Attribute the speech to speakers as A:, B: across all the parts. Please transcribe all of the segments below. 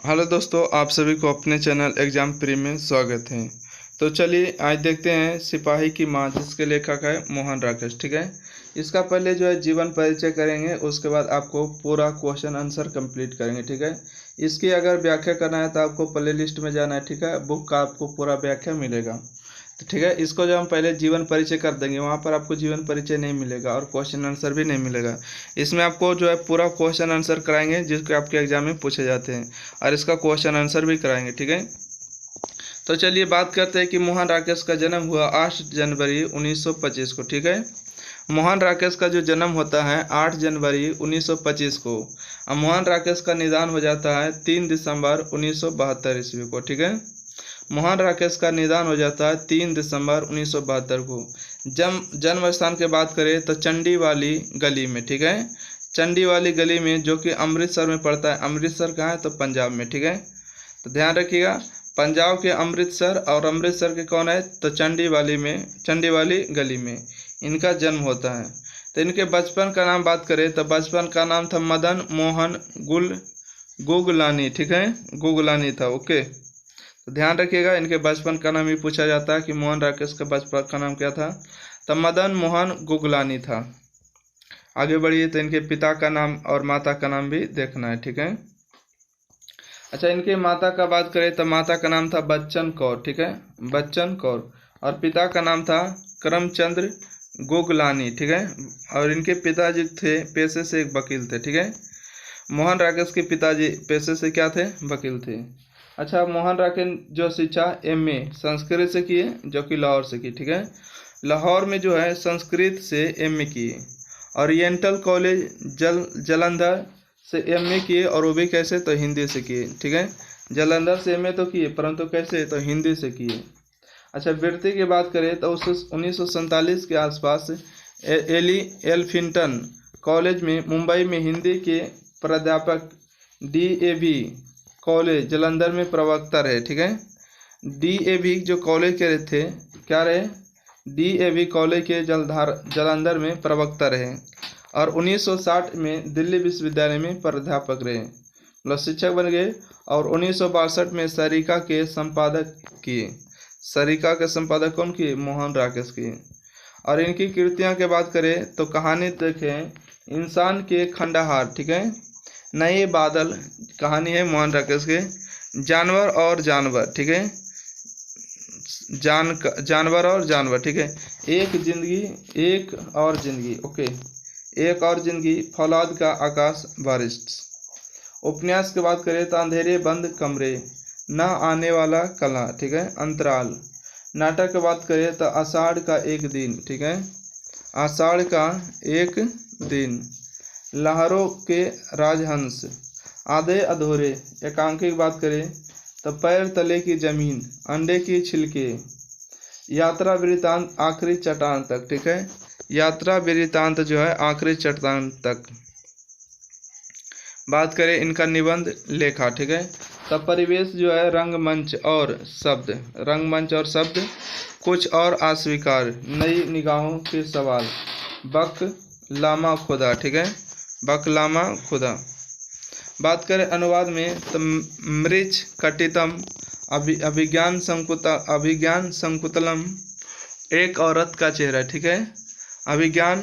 A: Hello दोस्तों, आप सभी को अपने चैनल एग्जाम प्री में स्वागत है। तो चलिए आज देखते हैं सिपाही की माँ, जिसके लेखक है मोहन राकेश। ठीक है, इसका पहले जो है जीवन परिचय करेंगे, उसके बाद आपको पूरा क्वेश्चन आंसर कंप्लीट करेंगे। ठीक है, इसकी अगर व्याख्या करना है तो आपको प्ले लिस्ट में जाना है। ठीक है, बुक का आपको पूरा व्याख्या मिलेगा। तो ठीक है, इसको जब हम पहले जीवन परिचय कर देंगे, वहाँ पर आपको जीवन परिचय नहीं मिलेगा और क्वेश्चन आंसर भी नहीं मिलेगा। इसमें आपको जो है पूरा क्वेश्चन आंसर कराएंगे, जिसके आपके एग्जाम में पूछे जाते हैं, और इसका क्वेश्चन आंसर भी कराएंगे। ठीक है, तो चलिए बात करते हैं कि मोहन राकेश का जन्म हुआ 8 जनवरी 1925 को। ठीक है, मोहन राकेश का जो जन्म होता है 8 जनवरी 1925 को, और मोहन राकेश का निधन हो जाता है 3 दिसंबर 1972 ईस्वी को। ठीक है, मोहन राकेश का निधन हो जाता है 3 दिसंबर 1972 को। जन्म स्थान की बात करें तो चंडी वाली गली में। ठीक है, चंडी वाली गली में, जो कि अमृतसर में पड़ता है। अमृतसर कहाँ है? तो पंजाब में। ठीक है, तो ध्यान रखिएगा, पंजाब के अमृतसर, और अमृतसर के कौन है? तो चंडी वाली गली में इनका जन्म होता है। तो इनके बचपन का नाम बात करें तो बचपन का नाम था मदन मोहन गुगलानी। ठीक है, गुगलानी था। ओके, तो ध्यान रखिएगा, इनके बचपन का नाम ही पूछा जाता है कि मोहन राकेश का बचपन का नाम क्या था? तो मदन मोहन गुगलानी था। आगे बढ़िए, तो इनके पिता का नाम और माता का नाम भी देखना है। ठीक है, अच्छा, इनके माता का बात करें तो माता का नाम था बच्चन कौर। ठीक है, बच्चन कौर, और पिता का नाम था करमचंद्र गोगलानी। ठीक है, और इनके पिताजी थे पेशे से एक वकील थे। ठीक है, मोहन राकेश के पिताजी पेशे से क्या थे? वकील थे। अच्छा, मोहन राकेश जो शिक्षा एमए संस्कृत से किए, जो कि लाहौर से की। ठीक है, लाहौर में जो है संस्कृत से एमए किए। ओरिएंटल कॉलेज जालंधर से एमए किए, और वो भी कैसे? तो हिंदी से किए। ठीक है, जालंधर से एमए तो किए, परंतु कैसे? तो हिंदी से किए। अच्छा, वृत्ति की बात करें तो उस 1947 के आसपास एली एल्फिंटन कॉलेज में मुंबई में हिंदी के प्राध्यापक, डीएवी कॉलेज जालंधर में प्रवक्ता रहे। ठीक है, डीएवी जो कॉलेज के थे, क्या रहे? डीएवी कॉलेज के जालंधर में प्रवक्ता रहे, और 1960 में दिल्ली विश्वविद्यालय में प्राध्यापक रहे, मतलब शिक्षक बन गए। और 1962 में सरिका के संपादक किए। सरिका के संपादक कौन किए? मोहन राकेश किए। और इनकी कृतियां की बात करें तो कहानी देखें, इंसान के खंडहार। ठीक है, नए बादल कहानी है मोहन राकेश के। जानवर और जानवर। ठीक है, जानवर और जानवर। ठीक है, एक जिंदगी, एक और जिंदगी। ओके, एक और जिंदगी, फौलाद का आकाश बारिश। उपन्यास की बात करें तो अंधेरे बंद कमरे, न आने वाला कला। ठीक है, अंतराल। नाटक की बात करें तो आषाढ़ का एक दिन। ठीक है, आषाढ़ का एक दिन। लहरों के राजहंस, आधे अधूरे। एकांकी की बात करें तो पैर तले की जमीन, अंडे की छिलके। यात्रा वृतांत, आखिरी चट्टान तक। ठीक है, यात्रा वृतांत जो है आखिरी चट्टान तक। बात करें इनका निबंध लेखा। ठीक है, तब परिवेश जो है रंगमंच और शब्द, रंगमंच और शब्द, कुछ और अस्वीकार, नई निगाहों के सवाल, बक लामा खुदा। ठीक है, बक लामा खुदा। बात करें अनुवाद में तो मृच कटितम, अभिज्ञान संकुतलम, एक औरत का चेहरा। ठीक है, अभिज्ञान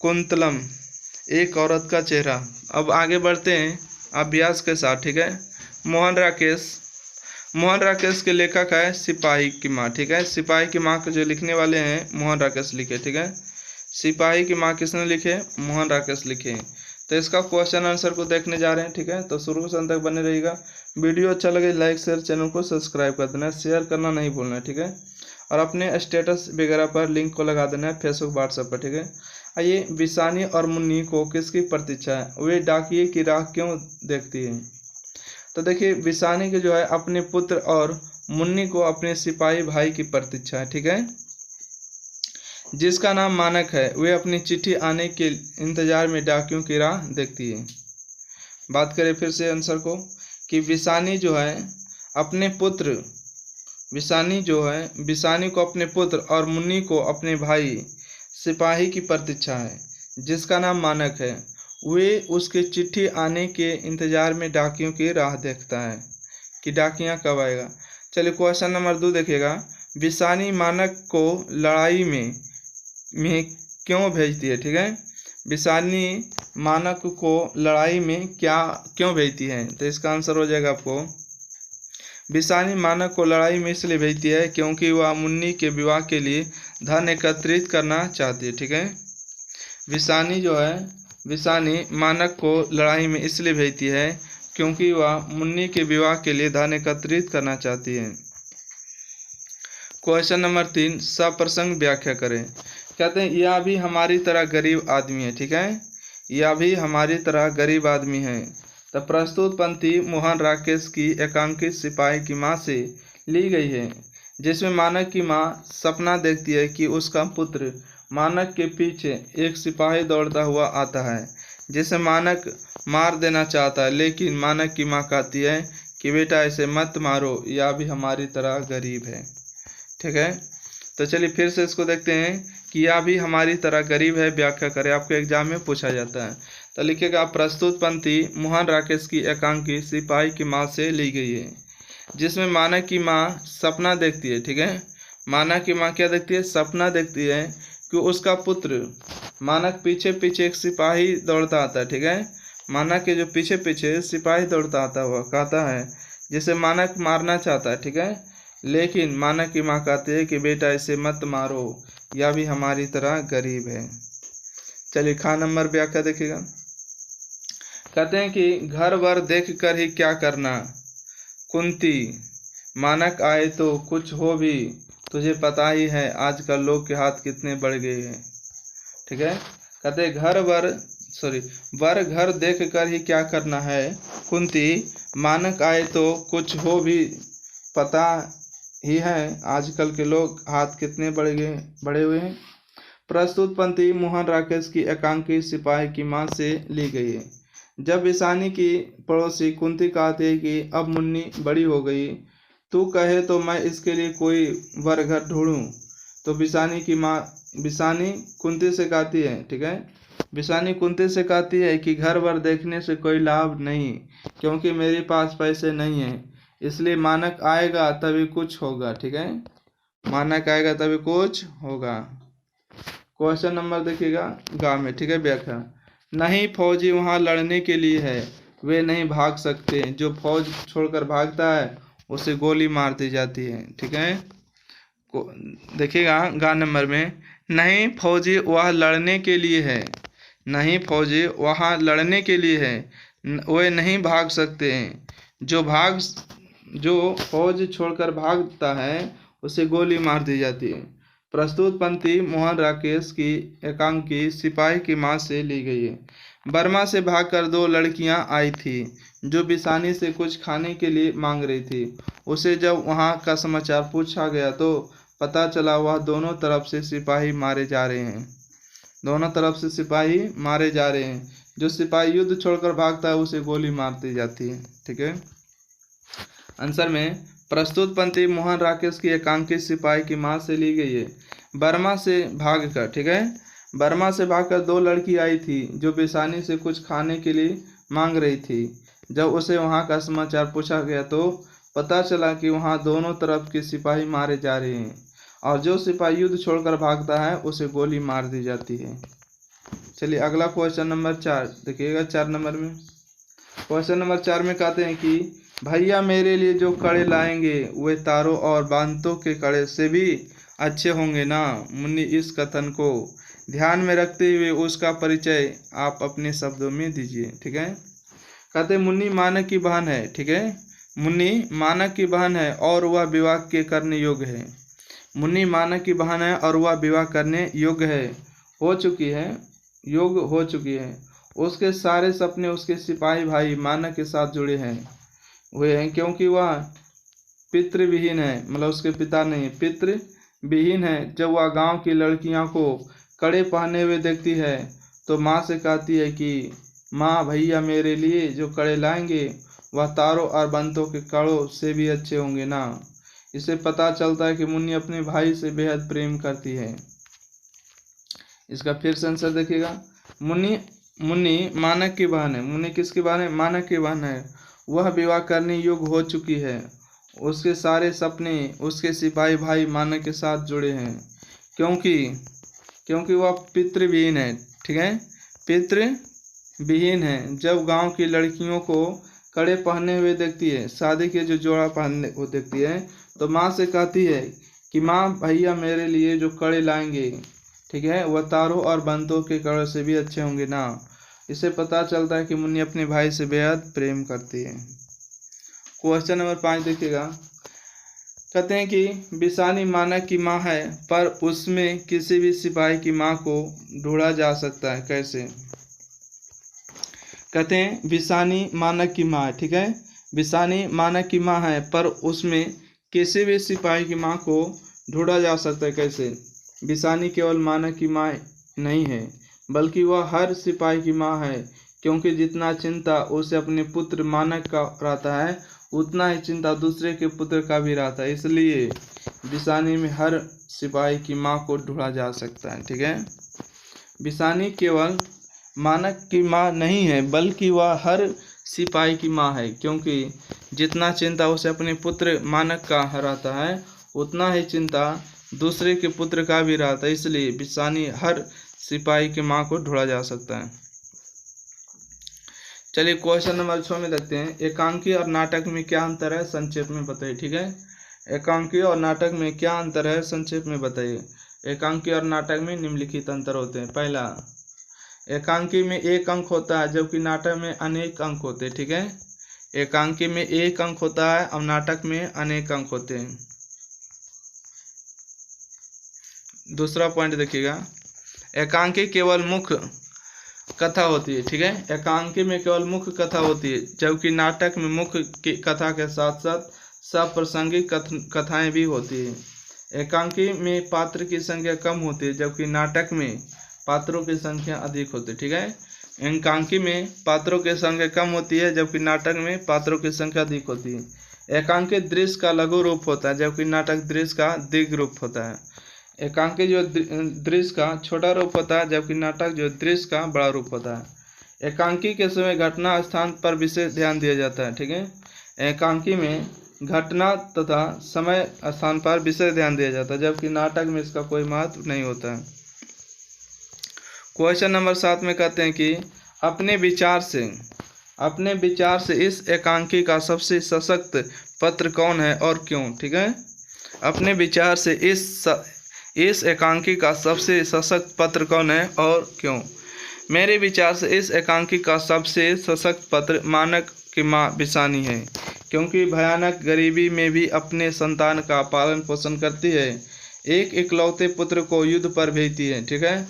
A: कुंतलम, एक औरत का चेहरा। अब आगे बढ़ते हैं अभ्यास के साथ। ठीक है, मोहन राकेश के लेखक है सिपाही की माँ। ठीक है, सिपाही की माँ के जो लिखने वाले हैं मोहन राकेश लिखे। ठीक है, सिपाही की माँ किसने लिखे? मोहन राकेश लिखे। तो इसका क्वेश्चन आंसर को देखने जा रहे हैं। ठीक है, तो शुरू से अंत तक बने रहिएगा। वीडियो अच्छा लगे लाइक शेयर, चैनल को सब्सक्राइब कर देना है, शेयर करना नहीं भूलना है। ठीक है, और अपने स्टेटस वगैरह पर लिंक को लगा देना है, फेसबुक व्हाट्सएप पर। ठीक है, आइए, बिसानी और मुन्नी को किसकी प्रतीक्षा है? वे डाकिए की राह क्यों देखती है? तो देखिए, बिसानी के जो है अपने पुत्र, और मुन्नी को अपने सिपाही भाई की प्रतीक्षा है। ठीक है, जिसका नाम मानक है, वे अपनी चिट्ठी आने के इंतजार में डाकियों की राह देखती है। बात करें फिर से आंसर को कि बिसानी जो है अपने पुत्र, बिसानी को अपने पुत्र और मुन्नी को अपने भाई सिपाही की प्रतीक्षा है, जिसका नाम मानक है। वे उसके चिट्ठी आने के इंतजार में डाकियों की राह देखता है कि डाकिया कब आएगा। चलिए क्वेश्चन नंबर 2 देखिएगा। बिसानी मानक को लड़ाई में क्यों भेजती है, ठीक है। बिसानी मानक को लड़ाई में क्यों भेजती है, तो इसका आंसर हो जाएगा आपको, बिसानी मानक को लड़ाई में इसलिए भेजती है क्योंकि वह मुन्नी के विवाह के लिए धन एकत्रित करना चाहती है, ठीक है। बिसानी मानक को लड़ाई में इसलिए भेजती है क्योंकि वह मुन्नी के विवाह के लिए धन एकत्रित करना चाहती है। क्वेश्चन नंबर 3 सप्रसंग व्याख्या करें। कहते हैं यह भी हमारी तरह गरीब आदमी है, ठीक है। यह भी हमारी तरह गरीब आदमी है। तो प्रस्तुत पंक्ति मोहन राकेश की एकांकित सिपाही की माँ से ली गई है, जिसमें मानक की माँ सपना देखती है कि उसका पुत्र मानक के पीछे एक सिपाही दौड़ता हुआ आता है, जिसे मानक मार देना चाहता है, लेकिन मानक की माँ कहती है कि बेटा ऐसे मत मारो, यह भी हमारी तरह गरीब है, ठीक है। तो चलिए फिर से इसको देखते हैं कि यह भी हमारी तरह गरीब है, व्याख्या करें। आपके एग्जाम में पूछा जाता है। तो लिखिएगा प्रस्तुत पंक्ति मोहन राकेश की एकांकित सिपाही की माँ से ली गई है, जिसमें मानक की माँ सपना देखती है, ठीक है। मानक की माँ क्या देखती है, सपना देखती है कि उसका पुत्र मानक पीछे पीछे एक सिपाही दौड़ता आता है, ठीक है। मानक के जो पीछे पीछे सिपाही दौड़ता आता हुआ कहता है, जिसे मानक मारना चाहता है, ठीक है। लेकिन मानक की माँ कहती है कि बेटा ऐसे मत मारो, यह भी हमारी तरह गरीब है। चलिए खा नंबर व्याख्या देखिएगा। कहते हैं कि घर वर देख कर ही क्या करना, कुंती मानक आए तो कुछ हो भी, तुझे पता ही है आजकल लोग के हाथ कितने बढ़ गए हैं, ठीक है। कहते वर घर देख कर ही क्या करना है, कुंती मानक आए तो कुछ हो भी, पता ही है आजकल के लोग हाथ कितने बढ़े हुए हैं। प्रस्तुत पंक्ति मोहन राकेश की एकांकित सिपाही की माँ से ली गई है। जब बिसानी की पड़ोसी कुंती कहती है कि अब मुन्नी बड़ी हो गई, तू कहे तो मैं इसके लिए कोई वर घर ढूंढूं, तो बिसानी कुंती से कहती है, ठीक है। बिसानी कुंती से कहती है कि घर वर देखने से कोई लाभ नहीं, क्योंकि मेरे पास पैसे नहीं है, इसलिए मानक आएगा तभी कुछ होगा, ठीक है। मानक आएगा तभी कुछ होगा। क्वेश्चन नंबर देखिएगा गा में, ठीक है। व्याख्या, नहीं फौजी वहाँ लड़ने के लिए है, वे नहीं भाग सकते, जो फौज छोड़कर भागता है उसे गोली मार दी जाती है, ठीक है। देखिएगा गा नंबर में, नहीं फौजी वह लड़ने के लिए है, नहीं फौजी वहाँ लड़ने के लिए है, वे नहीं भाग सकते हैं, जो फौज छोड़कर भागता है उसे गोली मार दी जाती है। प्रस्तुत पंक्ति मोहन राकेश की एकांकी सिपाही की माँ से ली गई है। बर्मा से भागकर 2 लड़कियां आई थी, जो बिसानी से कुछ खाने के लिए मांग रही थी। उसे जब वहां का समाचार पूछा गया तो पता चला वह दोनों तरफ से सिपाही मारे जा रहे हैं। दोनों तरफ से सिपाही मारे जा रहे हैं। जो सिपाही युद्ध छोड़कर भागता है उसे गोली मार दी जाती है, ठीक है। आंसर में प्रस्तुत पंक्ति मोहन राकेश की एकांकित सिपाही की माँ से ली गई है। बर्मा से भागकर, ठीक है, बर्मा से भागकर 2 लड़की आई थी, जो बिसानी से कुछ खाने के लिए मांग रही थी। जब उसे वहां का समाचार पूछा गया तो पता चला कि वहां दोनों तरफ के सिपाही मारे जा रहे हैं, और जो सिपाही युद्ध छोड़कर भागता है उसे गोली मार दी जाती है। चलिए अगला क्वेश्चन नंबर 4 देखिएगा। 4 नंबर में, क्वेश्चन नंबर 4 में कहते हैं कि भैया मेरे लिए जो कड़े लाएंगे वे तारों और बांतों के कड़े से भी अच्छे होंगे ना। मुन्नी इस कथन को ध्यान में रखते हुए उसका परिचय आप अपने शब्दों में दीजिए, ठीक है। कहते मुन्नी मानक की बहन है, ठीक है। मुन्नी मानक की बहन है और वह विवाह के करने योग्य है। मुन्नी मानक की बहन है और वह विवाह करने योग्य है, योग्य हो चुकी है। उसके सारे सपने उसके सिपाही भाई मानक के साथ जुड़े हुए हैं, क्योंकि वह पितृविहीन है, मतलब उसके पिता नहीं, पितृविहीन है। जब वह गांव की लड़कियों को कड़े पहने हुए देखती है तो माँ से कहती है कि माँ भैया मेरे लिए जो कड़े लाएंगे वह तारों और बंतों के कड़ों से भी अच्छे होंगे ना। इससे पता चलता है कि मुन्नी अपने भाई से बेहद प्रेम करती है। इसका फिर से आंसर देखिएगा। मुन्नी मुनि मानक की बहन है। मुनि किसकी बहन है? मानक की बहन है। वह विवाह करने योग्य हो चुकी है। उसके सारे सपने उसके सिपाही भाई मानक के साथ जुड़े हैं, क्योंकि क्योंकि वह पितृविहीन है। ठीक है, पितृविहीन है। जब गांव की लड़कियों को कड़े पहने हुए देखती है, शादी के जो जोड़ा पहनने को देखती है, तो माँ से कहती है कि माँ भैया मेरे लिए जो कड़े लाएंगे, ठीक है, वह तारों और बंदों के कड़े से भी अच्छे होंगे ना। इससे पता चलता है कि मुन्नी अपने भाई से बेहद प्रेम करती है। क्वेश्चन नंबर 5 देखिएगा। कहते हैं कि बिसानी मानक की माँ है, पर उसमें किसी भी सिपाही की माँ को ढूंढा जा सकता है, कैसे? कहते हैं बिसानी मानक की माँ है। ठीक है, बिसानी मानक की माँ है, पर उसमें किसी भी सिपाही की माँ को ढूंढा जा सकता है, कैसे? बिसानी केवल मानक की माँ नहीं है, बल्कि वह हर सिपाही की माँ है, क्योंकि जितना चिंता उसे अपने पुत्र मानक का रहता है, उतना ही चिंता दूसरे के पुत्र का भी रहता है। इसलिए बिसानी में हर सिपाही की माँ को ढूंढा जा सकता है। ठीक है, बिसानी केवल मानक की माँ नहीं है, बल्कि वह हर सिपाही की माँ है, क्योंकि जितना चिंता उसे अपने पुत्र मानक का रहता है, उतना ही चिंता दूसरे के पुत्र का भी रहता है। इसलिए बिसानी हर सिपाही की माँ को ढूंढा जा सकता है। चलिए क्वेश्चन नंबर 6 में देखते हैं। एकांकी और नाटक में क्या अंतर है, संक्षेप में बताइए। ठीक है, एकांकी और नाटक में क्या अंतर है, संक्षेप में बताइए। एकांकी और नाटक में निम्नलिखित अंतर होते हैं। पहला, एकांकी में एक अंक होता है, जबकि नाटक में अनेक अंक होते हैं। ठीक है, एकांकी में एक अंक होता है और नाटक में अनेक अंक होते हैं। दूसरा पॉइंट देखिएगा, एकांकी केवल मुख्य कथा होती है। ठीक है, एकांकी में केवल मुख्य कथा होती है, जबकि नाटक में मुख्य कथा के साथ साथ सब प्रासंगिक कथाएं भी होती है। एकांकी में पात्र की संख्या कम होती है, जबकि नाटक में पात्रों की संख्या अधिक होती है। ठीक है, एकांकी में पात्रों की संख्या कम होती है, जबकि नाटक में पात्रों की संख्या अधिक होती है। एकांकी दृश्य का लघु रूप होता है, जबकि नाटक दृश्य का दीर्घ रूप होता है। एकांकी जो दृश्य का छोटा रूप होता है, जबकि नाटक जो दृश्य का बड़ा रूप होता है। एकांकी के समय घटना स्थान पर विशेष ध्यान दिया जाता है। ठीक है, एकांकी में घटना तथा समय स्थान पर विशेष ध्यान दिया जाता है, जबकि नाटक में इसका कोई महत्व नहीं होता है। क्वेश्चन नंबर 7 में कहते हैं कि अपने विचार से इस एकांकी का सबसे सशक्त पत्र कौन है और क्यों? ठीक है, अपने विचार से इस एकांकी का सबसे सशक्त पत्र कौन है और क्यों? मेरे विचार से इस एकांकी का सबसे सशक्त पत्र मानक की माँ बिसानी है, क्योंकि भयानक गरीबी में भी अपने संतान का पालन पोषण करती है। एक इकलौते पुत्र को युद्ध पर भेजती है। ठीक है,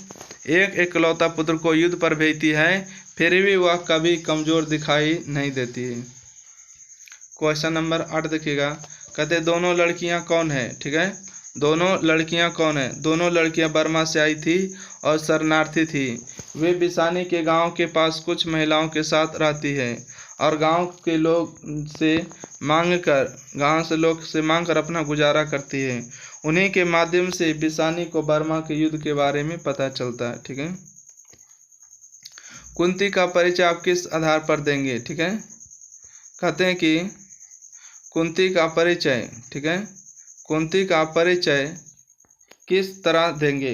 A: एक इकलौता पुत्र को युद्ध पर भेजती है, फिर भी वह कभी कमजोर दिखाई नहीं देती है। क्वेश्चन नंबर 8 देखिएगा। कहते दोनों लड़कियां कौन है? ठीक है, दोनों लड़कियां कौन है? दोनों लड़कियां बर्मा से आई थी और शरणार्थी थी। वे बिसानी के गांव के पास कुछ महिलाओं के साथ रहती है और गांव से लोग से मांग कर अपना गुजारा करती है। उन्हीं के माध्यम से बिसानी को बर्मा के युद्ध के बारे में पता चलता है। ठीक है, कुंती का परिचय आप किस आधार पर देंगे? ठीक है, कहते हैं कि कुंती का परिचय, ठीक है, कुंती का परिचय किस तरह देंगे?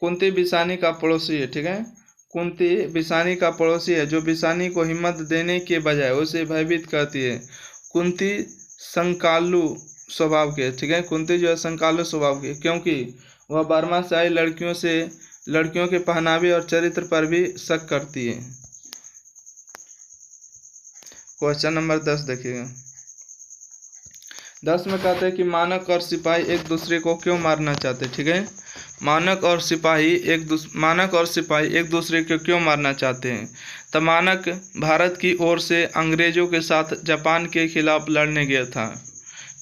A: कुंती बिसानी का पड़ोसी है। ठीक है, कुंती बिसानी का पड़ोसी है, जो बिसानी को हिम्मत देने के बजाय उसे भयभीत करती है। कुंती संकालू स्वभाव के, ठीक है, कुंती जो है संकालू स्वभाव की, क्योंकि वह बर्मा से आई लड़कियों के पहनावे और चरित्र पर भी शक करती है। क्वेश्चन नंबर 10 देखिएगा। 10 में कहते हैं कि मानक और सिपाही एक दूसरे को क्यों मारना चाहते? ठीक है, मानक और सिपाही एक दूसरे को क्यों मारना चाहते हैं? तो मानक भारत की ओर से अंग्रेजों के साथ जापान के खिलाफ लड़ने गया था।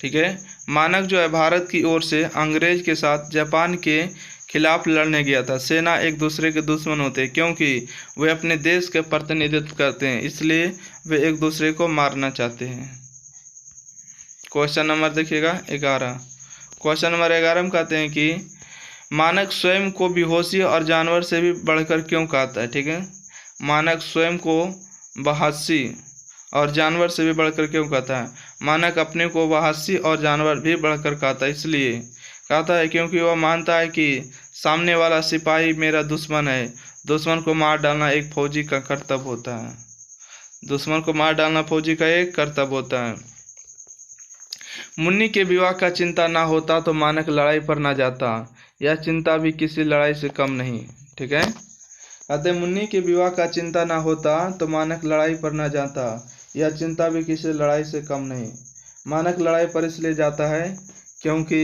A: ठीक है, मानक जो है भारत की ओर से अंग्रेज के साथ जापान के खिलाफ लड़ने गया था। सेना एक दूसरे के दुश्मन होते हैं, क्योंकि वे अपने देश के प्रतिनिधित्व करते हैं, इसलिए वे एक दूसरे को मारना चाहते हैं। क्वेश्चन नंबर देखिएगा 11। क्वेश्चन नंबर 11 में कहते हैं कि मानक स्वयं को बेहोशी और जानवर से भी बढ़कर क्यों कहता है, ठीक है। मानक स्वयं को बहासी और जानवर से भी बढ़कर क्यों कहता है। मानक अपने को बहासी और जानवर भी बढ़कर कहता है, इसलिए कहता है क्योंकि वह मानता है कि सामने वाला सिपाही मेरा दुश्मन है। दुश्मन को मार डालना एक फौजी का कर्तव्य होता है। दुश्मन को मार डालना फौजी का एक कर्तव्य होता है। मुन्नी के विवाह का चिंता ना होता तो मानक लड़ाई पर ना जाता। यह चिंता भी किसी लड़ाई से कम नहीं, ठीक है। अतः मुन्नी के विवाह का चिंता ना होता तो मानक लड़ाई पर ना जाता। यह चिंता भी किसी लड़ाई से कम नहीं। मानक लड़ाई पर इसलिए जाता है क्योंकि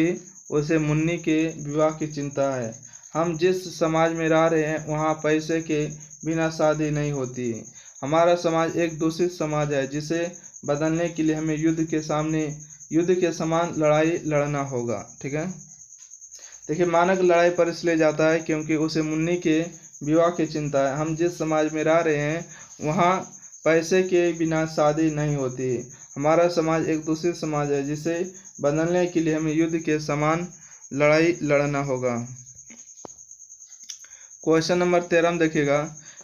A: उसे मुन्नी के विवाह की चिंता है। हम जिस समाज में रह रहे हैं वहाँ पैसे के बिना शादी नहीं होती। हमारा समाज एक दूषित समाज है जिसे बदलने के लिए हमें युद्ध के समान लड़ाई लड़ना होगा, ठीक है। देखिए, मानक लड़ाई पर इसलिए जाता है क्योंकि उसे मुन्नी के विवाह की चिंता है। हम जिस समाज में रह रहे हैं वहाँ पैसे के बिना शादी नहीं होती। हमारा समाज एक दूसरे समाज है जिसे बदलने के लिए हमें युद्ध के समान लड़ाई लड़ना होगा। क्वेश्चन नंबर 13 देखिएगा।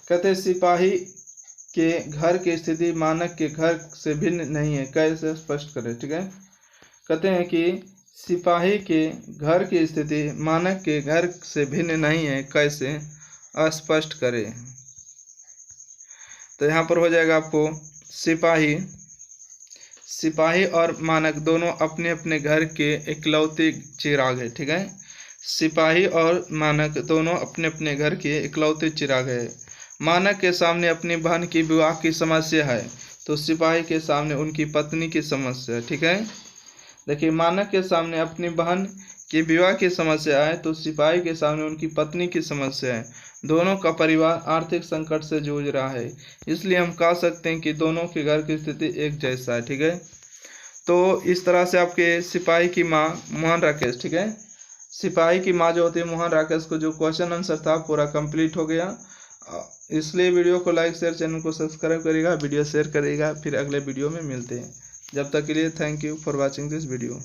A: कहते सिपाही के घर की स्थिति मानक के घर से भिन्न नहीं है, कैसे स्पष्ट करें, ठीक है। कहते हैं कि सिपाही के घर की स्थिति मानक के घर से भिन्न नहीं है, कैसे स्पष्ट करें। तो यहाँ पर हो जाएगा आपको सिपाही और मानक दोनों अपने अपने घर के इकलौते चिराग है, ठीक है। सिपाही और मानक दोनों अपने अपने घर के इकलौते चिराग है। मानक के सामने अपनी बहन की विवाह की समस्या है तो सिपाही के सामने उनकी पत्नी की समस्या है, ठीक है। देखिए, मानक के सामने अपनी बहन की विवाह की समस्या है तो सिपाही के सामने उनकी पत्नी की समस्या है। दोनों का परिवार आर्थिक संकट से जूझ रहा है, इसलिए हम कह सकते हैं कि दोनों के घर की स्थिति एक जैसा है, ठीक है। तो इस तरह से आपके सिपाही की माँ मोहन राकेश, ठीक है, सिपाही की माँ जो होती है मोहन राकेश को जो क्वेश्चन आंसर था पूरा कंप्लीट हो गया। इसलिए वीडियो को लाइक शेयर, चैनल को सब्सक्राइब करेगा, वीडियो शेयर करेगा। फिर अगले वीडियो में मिलते हैं। जब तक के लिए thank you for watching this video.